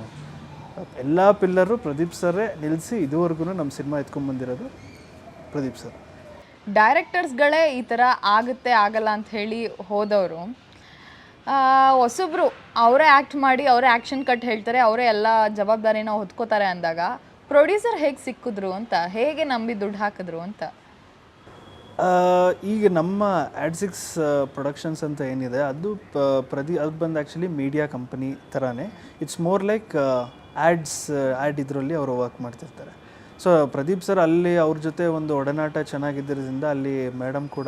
ಎಲ್ಲ ಪಿಲ್ಲರು ಪ್ರದೀಪ್ ಸರೇ ನಿಲ್ಲಿಸಿ ಇದುವರೆಗೂ ನಮ್ಮ ಸಿನಿಮಾ ಎತ್ಕೊಂಡ್ಬಂದಿರೋದು ಪ್ರದೀಪ್ ಸರ್. ಡೈರೆಕ್ಟರ್ಸ್ಗಳೇ ಈ ಥರ ಆಗುತ್ತೆ ಆಗಲ್ಲ ಅಂತ ಹೇಳಿ ಹೋದವರು, ಹೊಸಬ್ರು ಅವರೇ ಆ್ಯಕ್ಟ್ ಮಾಡಿ ಅವರೇ ಆ್ಯಕ್ಷನ್ ಕಟ್ ಹೇಳ್ತಾರೆ, ಅವರೇ ಎಲ್ಲ ಜವಾಬ್ದಾರಿನ ಹೊತ್ಕೋತಾರೆ ಅಂದಾಗ ಪ್ರೊಡ್ಯೂಸರ್ ಹೇಗೆ ಸಿಕ್ಕಿದ್ರು ಅಂತ, ಹೇಗೆ ನಂಬಿ ದುಡ್ಡು ಹಾಕಿದ್ರು ಅಂತ? ಈಗ ನಮ್ಮ AD6 ಪ್ರೊಡಕ್ಷನ್ಸ್ ಅಂತ ಏನಿದೆ ಅದು ಅದು ಬಂದು ಆ್ಯಕ್ಚುಲಿ ಮೀಡಿಯಾ ಕಂಪನಿ ಥರನೇ. ಇಟ್ಸ್ ಮೋರ್ ಲೈಕ್ ಆ್ಯಡ್ ಇದರಲ್ಲಿ ಅವರು ವರ್ಕ್ ಮಾಡ್ತಿರ್ತಾರೆ. ಸೊ ಪ್ರದೀಪ್ ಸರ್ ಅಲ್ಲಿ ಅವ್ರ ಜೊತೆ ಒಂದು ಒಡನಾಟ ಚೆನ್ನಾಗಿದ್ದರಿಂದ ಅಲ್ಲಿ ಮೇಡಮ್ ಕೂಡ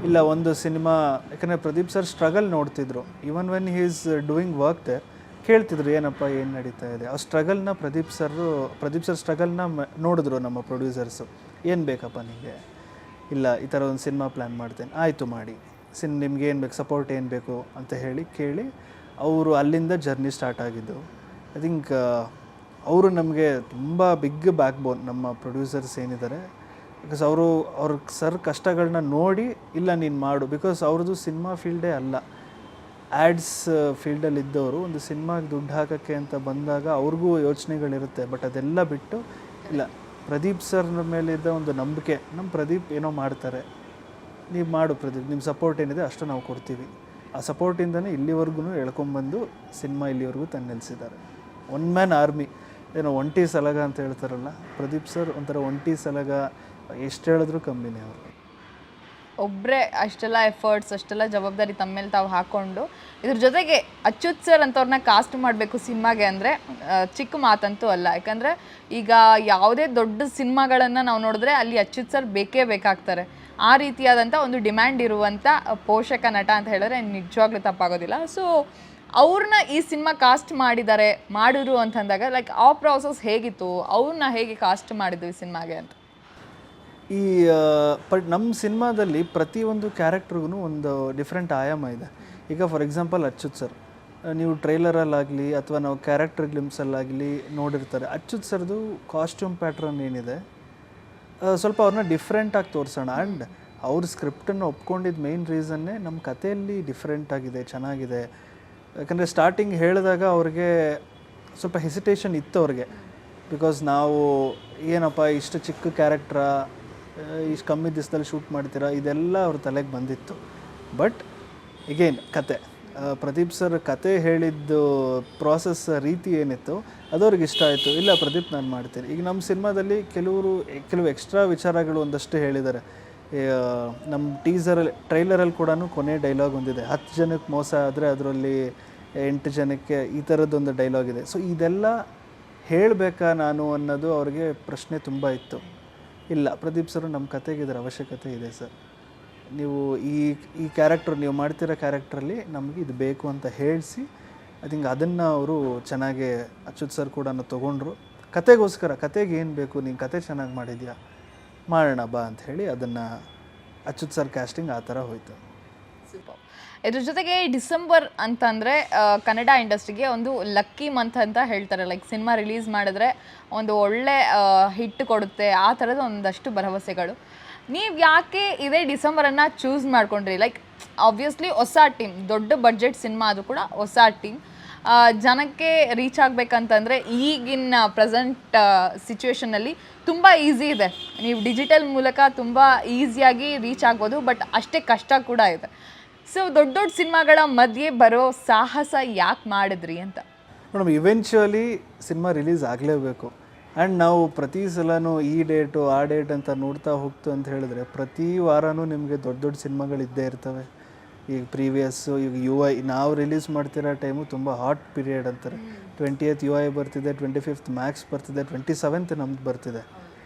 ಇಲ್ಲ ಒಂದು ಸಿನಿಮಾ, ಯಾಕಂದರೆ ಪ್ರದೀಪ್ ಸರ್ ಸ್ಟ್ರಗಲ್ ನೋಡ್ತಿದ್ರು. Even when he is doing work there ಕೇಳ್ತಿದ್ರು ಏನಪ್ಪ ಏನು ನಡೀತಾ ಇದೆ. ಆ ಸ್ಟ್ರಗಲ್ನ ಪ್ರದೀಪ್ ಸರ್ ಸ್ಟ್ರಗಲ್ನ ನೋಡಿದ್ರು ನಮ್ಮ ಪ್ರೊಡ್ಯೂಸರ್ಸು. ಏನು ಬೇಕಪ್ಪ ನಿಮಗೆ, ಇಲ್ಲ ಈ ಥರ ಒಂದು ಸಿನಿಮಾ ಪ್ಲ್ಯಾನ್ ಮಾಡ್ತೇನೆ, ಆಯಿತು ಮಾಡಿ, ನಿಮ್ಗೆ ಏನು ಬೇಕು, ಸಪೋರ್ಟ್ ಏನು ಬೇಕು ಅಂತ ಹೇಳಿ ಕೇಳಿ ಅವರು ಅಲ್ಲಿಂದ ಜರ್ನಿ ಸ್ಟಾರ್ಟ್ ಆಗಿದ್ದು. ಐ ಥಿಂಕ್ ಅವರು ನಮಗೆ ತುಂಬ ಬಿಗ್ ಬ್ಯಾಕ್ ಬೋನ್ ನಮ್ಮ ಪ್ರೊಡ್ಯೂಸರ್ಸ್ ಏನಿದ್ದಾರೆ. ಬಿಕಾಸ್ ಅವ್ರ ಸರ್ ಕಷ್ಟಗಳನ್ನ ನೋಡಿ ಇಲ್ಲ ನೀನು ಮಾಡು, ಬಿಕಾಸ್ ಅವ್ರದ್ದು ಸಿನಿಮಾ ಫೀಲ್ಡೇ ಅಲ್ಲ, ಆ್ಯಡ್ಸ್ ಫೀಲ್ಡಲ್ಲಿದ್ದವರು ಒಂದು ಸಿನಿಮಾಗೆ ದುಡ್ಡು ಹಾಕೋಕ್ಕೆ ಅಂತ ಬಂದಾಗ ಅವ್ರಿಗೂ ಯೋಚನೆಗಳಿರುತ್ತೆ. ಬಟ್ ಅದೆಲ್ಲ ಬಿಟ್ಟು ಇಲ್ಲ ಪ್ರದೀಪ್ ಸರ್ನ ಮೇಲಿದ್ದ ಒಂದು ನಂಬಿಕೆ, ನಮ್ಮ ಪ್ರದೀಪ್ ಏನೋ ಮಾಡ್ತಾರೆ, ನೀವು ಮಾಡು ಪ್ರದೀಪ್, ನಿಮ್ಮ ಸಪೋರ್ಟ್ ಏನಿದೆ ಅಷ್ಟು ನಾವು ಕೊಡ್ತೀವಿ. ಆ ಸಪೋರ್ಟಿಂದನೇ ಇಲ್ಲಿವರೆಗೂ ಎಳ್ಕೊಂಬಂದು ಸಿನಿಮಾ ಇಲ್ಲಿವರೆಗೂ ತಂದು ನಿಲ್ಲಿಸಿದ್ದಾರೆ. ಒನ್ ಮ್ಯಾನ್ ಆರ್ಮಿ, ಏನೋ ಒಂಟಿ ಸಲಗ ಅಂತ ಹೇಳ್ತಾರಲ್ಲ, ಪ್ರದೀಪ್ ಸರ್ ಒಂಥರ ಒಂಟಿ ಸಲಗ, ಎಷ್ಟು ಹೇಳಿದ್ರು ಕಮ್ಮಿನೇ ಅವರು. ಒಬ್ಬರೇ ಅಷ್ಟೆಲ್ಲ ಎಫರ್ಟ್ಸ್, ಅಷ್ಟೆಲ್ಲ ಜವಾಬ್ದಾರಿ ತಮ್ಮ ಮೇಲೆ ತಾವು ಹಾಕ್ಕೊಂಡು ಇದ್ರ ಜೊತೆಗೆ ಅಚ್ಯುತ್ ಸರ್ ಅಂತವ್ರನ್ನ ಕಾಸ್ಟ್ ಮಾಡಬೇಕು ಸಿನಿಮಾಗೆ ಅಂದರೆ ಚಿಕ್ಕ ಮಾತಂತೂ ಅಲ್ಲ. ಯಾಕಂದರೆ ಈಗ ಯಾವುದೇ ದೊಡ್ಡ ಸಿನಿಮಾಗಳನ್ನು ನಾವು ನೋಡಿದ್ರೆ ಅಲ್ಲಿ ಅಚ್ಯುತ್ ಸರ್ ಬೇಕೇ ಬೇಕಾಗ್ತಾರೆ. ಆ ರೀತಿಯಾದಂಥ ಒಂದು ಡಿಮ್ಯಾಂಡ್ ಇರುವಂಥ ಪೋಷಕ ನಟ ಅಂತ ಹೇಳಿದ್ರೆ ನಿಜವಾಗ್ಲೂ ತಪ್ಪಾಗೋದಿಲ್ಲ. ಸೊ ಅವ್ರನ್ನ ಈ ಸಿನಿಮಾ ಕಾಸ್ಟ್ ಮಾಡಿದ್ರು ಅಂತಂದಾಗ ಲೈಕ್ ಆ ಪ್ರಾಸೆಸ್ ಹೇಗಿತ್ತು, ಅವ್ರನ್ನ ಹೇಗೆ ಕಾಸ್ಟ್ ಮಾಡಿದ್ದು ಈ ಸಿನಿಮಾಗೆ ಅಂತ? ನಮ್ಮ ಸಿನಿಮಾದಲ್ಲಿ ಪ್ರತಿಯೊಂದು ಕ್ಯಾರೆಕ್ಟ್ರಿಗೂ ಒಂದು ಡಿಫ್ರೆಂಟ್ ಆಯಾಮ ಇದೆ. ಈಗ ಫಾರ್ ಎಕ್ಸಾಂಪಲ್ ಅಚ್ಯುತ್ ಸರ್, ನೀವು ಟ್ರೈಲರಲ್ಲಾಗಲಿ ಅಥವಾ ನಾವು ಕ್ಯಾರೆಕ್ಟರ್ ಗ್ಲಿಮ್ಸಲ್ಲಾಗಲಿ ನೋಡಿರ್ತಾರೆ. ಅಚ್ಯುತ್ ಸರ್ದು ಕಾಸ್ಟ್ಯೂಮ್ ಪ್ಯಾಟ್ರನ್ ಏನಿದೆ ಸ್ವಲ್ಪ ಅವ್ರನ್ನ ಡಿಫ್ರೆಂಟಾಗಿ ತೋರಿಸೋಣ. ಆ್ಯಂಡ್ ಅವ್ರ ಸ್ಕ್ರಿಪ್ಟನ್ನು ಒಪ್ಕೊಂಡಿದ್ದ ಮೇಯ್ನ್ ರೀಸನ್ನೇ ನಮ್ಮ ಕಥೆಯಲ್ಲಿ ಡಿಫ್ರೆಂಟಾಗಿದೆ, ಚೆನ್ನಾಗಿದೆ. ಯಾಕಂದರೆ ಸ್ಟಾರ್ಟಿಂಗ್ ಹೇಳಿದಾಗ ಅವ್ರಿಗೆ ಸ್ವಲ್ಪ ಹೆಸಿಟೇಷನ್ ಇತ್ತು ಅವ್ರಿಗೆ. ಬಿಕಾಸ್ ನಾವು ಏನಪ್ಪ ಇಷ್ಟು ಚಿಕ್ಕ ಕ್ಯಾರೆಕ್ಟ್ರಾ, ಇಷ್ಟು ಕಮ್ಮಿ ದಿವಸದಲ್ಲಿ ಶೂಟ್ ಮಾಡ್ತೀರಾ, ಇದೆಲ್ಲ ಅವ್ರ ತಲೆಗೆ ಬಂದಿತ್ತು. ಬಟ್ ಎಗೇನ್ ಕತೆ, ಪ್ರದೀಪ್ ಸರ್ ಕತೆ ಹೇಳಿದ್ದು ಪ್ರಾಸೆಸ್ ರೀತಿ ಏನಿತ್ತು ಅದು ಅವ್ರಿಗೆ ಇಷ್ಟ ಆಯಿತು. ಇಲ್ಲ ಪ್ರದೀಪ್ ನಾನು ಮಾಡ್ತೀನಿ. ಈಗ ನಮ್ಮ ಸಿನಿಮಾದಲ್ಲಿ ಕೆಲವು ಎಕ್ಸ್ಟ್ರಾ ವಿಚಾರಗಳು ಒಂದಷ್ಟು ಹೇಳಿದ್ದಾರೆ. ನಮ್ಮ ಟ್ರೈಲರಲ್ಲಿ ಕೂಡ ಕೊನೆ ಡೈಲಾಗ್ ಒಂದಿದೆ, 10 ಜನಕ್ಕೆ ಮೋಸ ಆದರೆ ಅದರಲ್ಲಿ 8 ಜನಕ್ಕೆ ಈ ಥರದ್ದೊಂದು ಡೈಲಾಗ್ ಇದೆ. ಸೊ ಇದೆಲ್ಲ ಹೇಳಬೇಕಾ ನಾನು ಅನ್ನೋದು ಅವ್ರಿಗೆ ಪ್ರಶ್ನೆ ತುಂಬ ಇತ್ತು. ಇಲ್ಲ ಪ್ರದೀಪ್ ಸರ್ ನಮ್ಮ ಕತೆಗೆ ಇದರ ಅವಶ್ಯಕತೆ ಇದೆ ಸರ್, ನೀವು ಈ ಕ್ಯಾರೆಕ್ಟರ್ ನೀವು ಮಾಡ್ತಿರೋ ಕ್ಯಾರೆಕ್ಟ್ರಲ್ಲಿ ನಮಗೆ ಇದು ಬೇಕು ಅಂತ ಹೇಳಿಸಿ ಐ ಥಿಂಕ್ ಅದನ್ನು ಅವರು ಚೆನ್ನಾಗಿ ಅಚ್ಯುತ್ ಸರ್ ಕೂಡ ತೊಗೊಂಡ್ರು. ಕತೆಗೋಸ್ಕರ ಕತೆಗೆ ಏನು ಬೇಕು, ನೀನು ಕತೆ ಚೆನ್ನಾಗಿ ಮಾಡಿದ್ಯಾ ಮಾಡೋಣ ಬಾ ಅಂತ ಹೇಳಿ ಅದನ್ನು ಅಚ್ಯುತ್ ಸರ್ ಕ್ಯಾಸ್ಟಿಂಗ್ ಆ ಥರ ಹೋಯ್ತು. ಇದ್ರ ಜೊತೆಗೆ ಡಿಸೆಂಬರ್ ಅಂತಂದರೆ ಕನ್ನಡ ಇಂಡಸ್ಟ್ರಿಗೆ ಒಂದು ಲಕ್ಕಿ ಮಂತ್ ಅಂತ ಹೇಳ್ತಾರೆ. ಲೈಕ್ ಸಿನಿಮಾ ರಿಲೀಸ್ ಮಾಡಿದ್ರೆ ಒಂದು ಒಳ್ಳೆ ಹಿಟ್ ಕೊಡುತ್ತೆ, ಆ ಥರದ ಒಂದಷ್ಟು ಭರವಸೆಗಳು. ನೀವು ಯಾಕೆ ಇದೇ ಡಿಸೆಂಬರನ್ನು ಚೂಸ್ ಮಾಡ್ಕೊಂಡ್ರಿ? ಲೈಕ್ ಆಬ್ವಿಯಸ್ಲಿ ಹೊಸ ಟೀಮ್, ದೊಡ್ಡ ಬಡ್ಜೆಟ್ ಸಿನಿಮಾ ಅದು ಕೂಡ ಹೊಸ ಟೀಮ್, ಜನಕ್ಕೆ ರೀಚ್ ಆಗಬೇಕಂತಂದರೆ ಈಗಿನ ಪ್ರೆಸೆಂಟ್ ಸಿಚುವೇಷನ್ನಲ್ಲಿ ತುಂಬ ಈಸಿ ಇದೆ. ನೀವು ಡಿಜಿಟಲ್ ಮೂಲಕ ತುಂಬ ಈಸಿಯಾಗಿ ರೀಚ್ ಆಗ್ಬೋದು, ಬಟ್ ಅಷ್ಟೇ ಕಷ್ಟ ಕೂಡ ಇದೆ. ಸೊ ದೊಡ್ಡ ದೊಡ್ಡ ಸಿನಿಮಾಗಳ ಮಧ್ಯೆ ಬರೋ ಸಾಹಸ ಯಾಕೆ ಮಾಡಿದ್ರಿ ಅಂತ? ಮೇಡಮ್, ಇವೆಂಚುವಲಿ ಸಿನಿಮಾ ರಿಲೀಸ್ ಆಗಲೇಬೇಕು. ಆ್ಯಂಡ್ ನಾವು ಪ್ರತಿ ಸಲನೂ ಈ ಡೇಟು ಆ ಡೇಟ್ ಅಂತ ನೋಡ್ತಾ ಹೋಗ್ತು ಅಂತ ಹೇಳಿದ್ರೆ ಪ್ರತಿ ವಾರನೂ ನಿಮಗೆ ದೊಡ್ಡ ದೊಡ್ಡ ಸಿನಿಮಾಗಳಿದ್ದೇ ಇರ್ತವೆ. ಈಗ ಪ್ರೀವಿಯಸ್ಸು ಈಗ UI ನಾವು ರಿಲೀಸ್ ಮಾಡ್ತಿರೋ ಟೈಮು ತುಂಬ ಹಾಟ್ ಪೀರಿಯಡ್ ಅಂತಾರೆ. 20th UI ಬರ್ತಿದೆ, 25th ಮ್ಯಾಕ್ಸ್ ಬರ್ತಿದೆ, 27th ನಮ್ದು ಬರ್ತಿದೆ.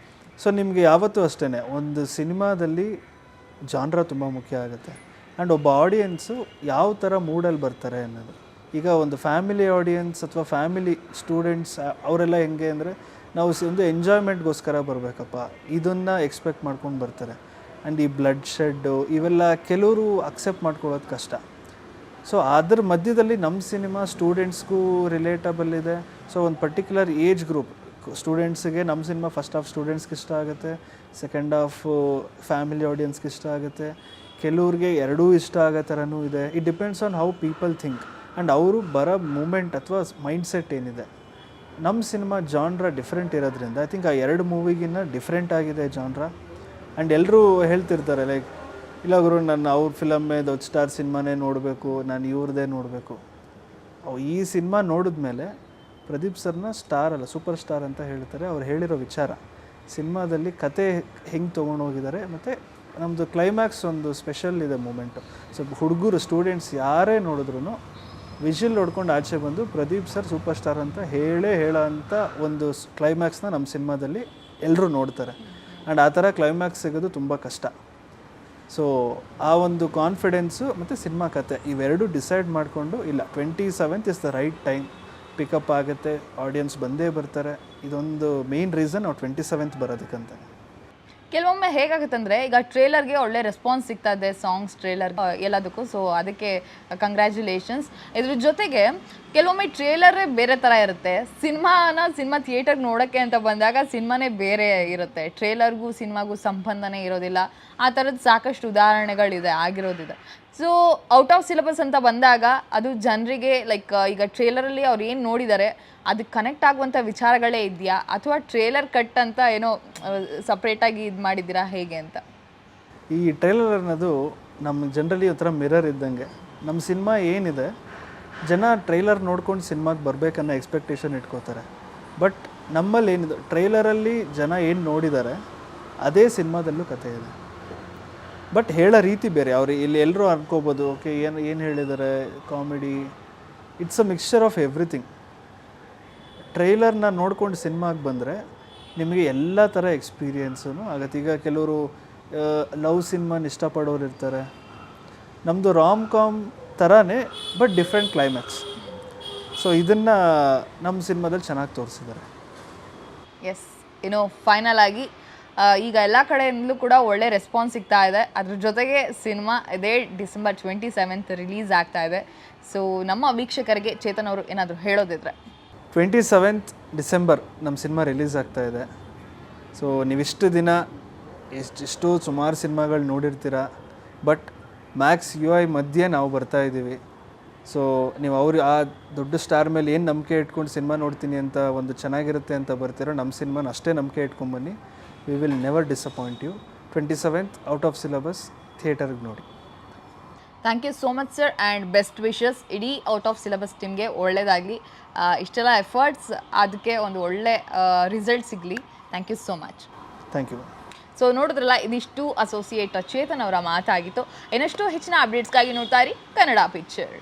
ಸೊ ನಿಮಗೆ ಯಾವತ್ತೂ ಅಷ್ಟೇ ಒಂದು ಸಿನಿಮಾದಲ್ಲಿ ಜಾನ್ರ ತುಂಬ ಮುಖ್ಯ ಆಗುತ್ತೆ. ಆ್ಯಂಡ್ ಒಬ್ಬ ಆಡಿಯನ್ಸು ಯಾವ ಥರ ಮೂಡಲ್ಲಿ ಬರ್ತಾರೆ ಅನ್ನೋದು. ಈಗ ಒಂದು ಫ್ಯಾಮಿಲಿ ಆಡಿಯನ್ಸ್ ಅಥವಾ ಫ್ಯಾಮಿಲಿ ಸ್ಟೂಡೆಂಟ್ಸ್ ಅವರೆಲ್ಲ ಹೆಂಗೆ ಅಂದರೆ ನಾವು ಒಂದು ಎಂಜಾಯ್ಮೆಂಟ್ಗೋಸ್ಕರ ಬರಬೇಕಪ್ಪ, ಇದನ್ನು ಎಕ್ಸ್ಪೆಕ್ಟ್ ಮಾಡ್ಕೊಂಡು ಬರ್ತಾರೆ. ಆ್ಯಂಡ್ ಈ ಬ್ಲಡ್ ಶೆಡ್ಡು ಇವೆಲ್ಲ ಕೆಲವರು ಅಕ್ಸೆಪ್ಟ್ ಮಾಡ್ಕೊಳ್ಳೋದು ಕಷ್ಟ. ಸೊ ಅದ್ರ ಮಧ್ಯದಲ್ಲಿ ನಮ್ಮ ಸಿನಿಮಾ ಸ್ಟೂಡೆಂಟ್ಸ್ಗೂ ರಿಲೇಟಬಲ್ ಇದೆ. ಸೊ ಒಂದು ಪರ್ಟಿಕ್ಯುಲರ್ ಏಜ್ ಗ್ರೂಪ್ ಸ್ಟೂಡೆಂಟ್ಸಿಗೆ ನಮ್ಮ ಸಿನಿಮಾ ಫಸ್ಟ್ ಹಾಫ್ ಸ್ಟೂಡೆಂಟ್ಸ್ಗೆ ಇಷ್ಟ ಆಗುತ್ತೆ, ಸೆಕೆಂಡ್ ಹಾಫ್ ಫ್ಯಾಮಿಲಿ ಆಡಿಯನ್ಸ್ಗೆ ಇಷ್ಟ ಆಗುತ್ತೆ, ಕೆಲವ್ರಿಗೆ ಎರಡೂ ಇಷ್ಟ ಆಗೋ ಥರನೂ ಇದೆ. It depends on how people think and ಅವರು ಬರೋ ಮೂಮೆಂಟ್ ಅಥವಾ ಮೈಂಡ್ಸೆಟ್ ಏನಿದೆ. ನಮ್ಮ ಸಿನಿಮಾ ಜಾನ್ರ ಡಿಫ್ರೆಂಟ್ ಇರೋದ್ರಿಂದ ಐ ಥಿಂಕ್ ಆ 2 ಮೂವಿಗಿನ್ನ ಡಿಫ್ರೆಂಟ್ ಆಗಿದೆ ಜಾನ್ರ. ಆ್ಯಂಡ್ ಎಲ್ಲರೂ ಹೇಳ್ತಿರ್ತಾರೆ ಲೈಕ್ ಇಲ್ಲ ಗುರು ನಾನು ಅವ್ರ ಫಿಲಮ್ಮೇ ದೊಡ್ಡ ಸ್ಟಾರ್ ಸಿನಿಮಾನೇ ನೋಡಬೇಕು, ನಾನು ಇವ್ರದ್ದೇ ನೋಡಬೇಕು. ಈ ಸಿನಿಮಾ ನೋಡಿದ್ಮೇಲೆ ಪ್ರದೀಪ್ ಸರ್ನ ಸ್ಟಾರ್ ಅಲ್ಲ ಸೂಪರ್ ಸ್ಟಾರ್ ಅಂತ ಹೇಳ್ತಾರೆ. ಅವ್ರು ಹೇಳಿರೋ ವಿಚಾರ ಸಿನಿಮಾದಲ್ಲಿ ಕತೆ ಹೆಂಗೆ ತೊಗೊಂಡೋಗಿದ್ದಾರೆ. ಮತ್ತು ನಮ್ಮದು ಕ್ಲೈಮ್ಯಾಕ್ಸ್ ಒಂದು ಸ್ಪೆಷಲ್ ಇದೆ ಮೂಮೆಂಟು. ಸೊ ಹುಡುಗರು ಸ್ಟೂಡೆಂಟ್ಸ್ ಯಾರೇ ನೋಡಿದ್ರು ವಿಷಲ್ ನೋಡ್ಕೊಂಡು ಆಚೆ ಬಂದು ಪ್ರದೀಪ್ ಸರ್ ಸೂಪರ್ ಸ್ಟಾರ್ ಅಂತ ಹೇಳೋ ಅಂಥ ಒಂದು ಕ್ಲೈಮ್ಯಾಕ್ಸ್ನ ನಮ್ಮ ಸಿನಿಮಾದಲ್ಲಿ ಎಲ್ಲರೂ ನೋಡ್ತಾರೆ. ಆ್ಯಂಡ್ ಆ ಥರ ಕ್ಲೈಮ್ಯಾಕ್ಸ್ ಸಿಗೋದು ತುಂಬ ಕಷ್ಟ. ಸೊ ಆ ಒಂದು ಕಾನ್ಫಿಡೆನ್ಸು ಮತ್ತು ಸಿನಿಮಾ ಕತೆ ಇವೆರಡೂ ಡಿಸೈಡ್ ಮಾಡಿಕೊಂಡು ಇಲ್ಲ 27th is the right time, pickup ಆಗುತ್ತೆ, ಆಡಿಯನ್ಸ್ ಬಂದೇ ಬರ್ತಾರೆ. ಇದೊಂದು ಮೇಯ್ನ್ ರೀಸನ್ ನಾವು 27th ಬರೋದಕ್ಕಂತ. ಕೆಲವೊಮ್ಮೆ ಹೇಗಾಗುತ್ತಂದರೆ ಈಗ ಟ್ರೇಲರ್ಗೆ ಒಳ್ಳೆ ರೆಸ್ಪಾನ್ಸ್ ಸಿಗ್ತಾ ಇದೆ, ಸಾಂಗ್ಸ್ ಟ್ರೇಲರ್ ಎಲ್ಲದಕ್ಕೂ. ಸೊ ಅದಕ್ಕೆ ಕಂಗ್ರ್ಯಾಚುಲೇಷನ್ಸ್. ಇದ್ರ ಜೊತೆಗೆ ಕೆಲವೊಮ್ಮೆ ಟ್ರೇಲರೇ ಬೇರೆ ಥರ ಇರುತ್ತೆ, ಸಿನಿಮಾ ಥಿಯೇಟರ್ಗೆ ನೋಡೋಕ್ಕೆ ಅಂತ ಬಂದಾಗ ಸಿನಿಮಾನೇ ಬೇರೆ ಇರುತ್ತೆ, ಟ್ರೇಲರ್ಗೂ ಸಿನಿಮಾಗೂ ಸಂಬಂಧನೇ ಇರೋದಿಲ್ಲ. ಆ ಥರದ್ದು ಸಾಕಷ್ಟು ಉದಾಹರಣೆಗಳಿದೆ, ಆಗಿರೋದಿದೆ. ಸೊ ಔಟ್ ಆಫ್ ಸಿಲೆಬಸ್ ಅಂತ ಬಂದಾಗ ಅದು ಜನರಿಗೆ ಲೈಕ್ ಈಗ ಟ್ರೇಲರಲ್ಲಿ ಅವ್ರು ಏನು ನೋಡಿದ್ದಾರೆ ಅದಕ್ಕೆ ಕನೆಕ್ಟ್ ಆಗುವಂಥ ವಿಚಾರಗಳೇ ಇದೆಯಾ, ಅಥವಾ ಟ್ರೇಲರ್ ಕಟ್ ಅಂತ ಏನೋ ಸಪ್ರೇಟಾಗಿ ಇದು ಮಾಡಿದ್ದೀರಾ ಹೇಗೆ ಅಂತ? ಈ ಟ್ರೇಲರ್ ಅನ್ನೋದು ನಮ್ಮ ಜನರಲಿ ಒಂಥರ ಮಿರರ್ ಇದ್ದಂಗೆ. ನಮ್ಮ ಸಿನಿಮಾ ಏನಿದೆ ಜನ ಟ್ರೈಲರ್ ನೋಡ್ಕೊಂಡು ಸಿನಿಮಾಗೆ ಬರಬೇಕನ್ನೋ ಎಕ್ಸ್ಪೆಕ್ಟೇಷನ್ ಇಟ್ಕೋತಾರೆ. ಬಟ್ ನಮ್ಮಲ್ಲಿ ಏನಿದೆ ಟ್ರೈಲರಲ್ಲಿ ಜನ ಏನು ನೋಡಿದ್ದಾರೆ ಅದೇ ಸಿನಿಮಾದಲ್ಲೂ ಕತೆ ಇದೆ. ಬಟ್ ಹೇಳೋ ರೀತಿ ಬೇರೆ. ಅವ್ರು ಇಲ್ಲಿ ಎಲ್ಲರೂ ಅನ್ಕೋಬೋದು ಓಕೆ ಏನು ಹೇಳಿದ್ದಾರೆ, comedy, it's a mixture of everything. ಟ್ರೈಲರ್ನ ನೋಡ್ಕೊಂಡು ಸಿನಿಮಾಗೆ ಬಂದರೆ ನಿಮಗೆ ಎಲ್ಲ ಥರ ಎಕ್ಸ್ಪೀರಿಯೆನ್ಸೂ ಆಗುತ್ತೆ. ಈಗ ಕೆಲವರು ಲವ್ ಸಿನಿಮಾನ ಇಷ್ಟಪಡೋರು ಇರ್ತಾರೆ. ನಮ್ಮದು ರಾಮ್ ಕಾಮ್ ಥರನೇ ಬಟ್ ಡಿಫ್ರೆಂಟ್ ಕ್ಲೈಮ್ಯಾಕ್ಸ್. ಸೊ ಇದನ್ನು ನಮ್ಮ ಸಿನಿಮಾದಲ್ಲಿ ಚೆನ್ನಾಗಿ ತೋರಿಸಿದ್ದಾರೆ. ಎಸ್, ಫೈನಲ್ ಆಗಿ ಈಗ ಎಲ್ಲ ಕಡೆಯಿಂದಲೂ ಕೂಡ ಒಳ್ಳೆ ರೆಸ್ಪಾನ್ಸ್ ಸಿಗ್ತಾ ಇದೆ. ಅದ್ರ ಜೊತೆಗೆ ಸಿನಿಮಾ ಇದೇ ಡಿಸೆಂಬರ್ 27th ರಿಲೀಸ್ ಆಗ್ತಾ ಇದೆ. ಸೊ ನಮ್ಮ ವೀಕ್ಷಕರಿಗೆ ಚೇತನ್ ಅವರು ಏನಾದರೂ ಹೇಳೋದಿದ್ರೆ? 27th ಡಿಸೆಂಬರ್ ನಮ್ಮ ಸಿನಿಮಾ ರಿಲೀಸ್ ಆಗ್ತಾ ಇದೆ. ಸೊ ನೀವಿಷ್ಟು ದಿನ ಎಷ್ಟು ಸುಮಾರು ಸಿನಿಮಾಗಳು ನೋಡಿರ್ತೀರ, ಬಟ್ ಮ್ಯಾಕ್ಸ್ UI ಮಧ್ಯೆ ನಾವು ಬರ್ತಾ ಇದ್ದೀವಿ. ಸೊ ನೀವು ಆ ದೊಡ್ಡ ಸ್ಟಾರ್ ಮೇಲೆ ಏನು ನಂಬಿಕೆ ಇಟ್ಕೊಂಡು ಸಿನಿಮಾ ನೋಡ್ತೀನಿ ಅಂತ ಒಂದು ಚೆನ್ನಾಗಿರುತ್ತೆ ಅಂತ ಬರ್ತೀರೋ, ನಮ್ಮ ಸಿನಿಮಾನ ಅಷ್ಟೇ ನಂಬಿಕೆ ಇಟ್ಕೊಂಬನ್ನಿ. We will never disappoint you. 27th out of syllabus ಥಿಯೇಟರ್ಗೆ ನೋಡಿ. Thank you so much sir and best wishes. ಇಡೀ ಔಟ್ ಆಫ್ ಸಿಲೆಬಸ್ ಟೀಮ್ಗೆ ಒಳ್ಳೆಯದಾಗಲಿ. ಇಷ್ಟೆಲ್ಲ ಎಫರ್ಟ್ಸ್ ಅದಕ್ಕೆ ಒಂದು ಒಳ್ಳೆ ರಿಸಲ್ಟ್ ಸಿಗಲಿ. Thank you so much. Thank you. So ನೋಡಿದ್ರಲ್ಲ, ಇದಿಷ್ಟು ಅಸೋಸಿಯೇಟ್ ಚೇತನ್ ಅವರ ಮಾತಾಗಿತ್ತು. ಇನ್ನಷ್ಟು ಹೆಚ್ಚಿನ ಅಪ್ಡೇಟ್ಸ್ಗಾಗಿ ನೋಡ್ತಾ ಇರಿ ಕನ್ನಡ ಪಿಕ್ಚರ್.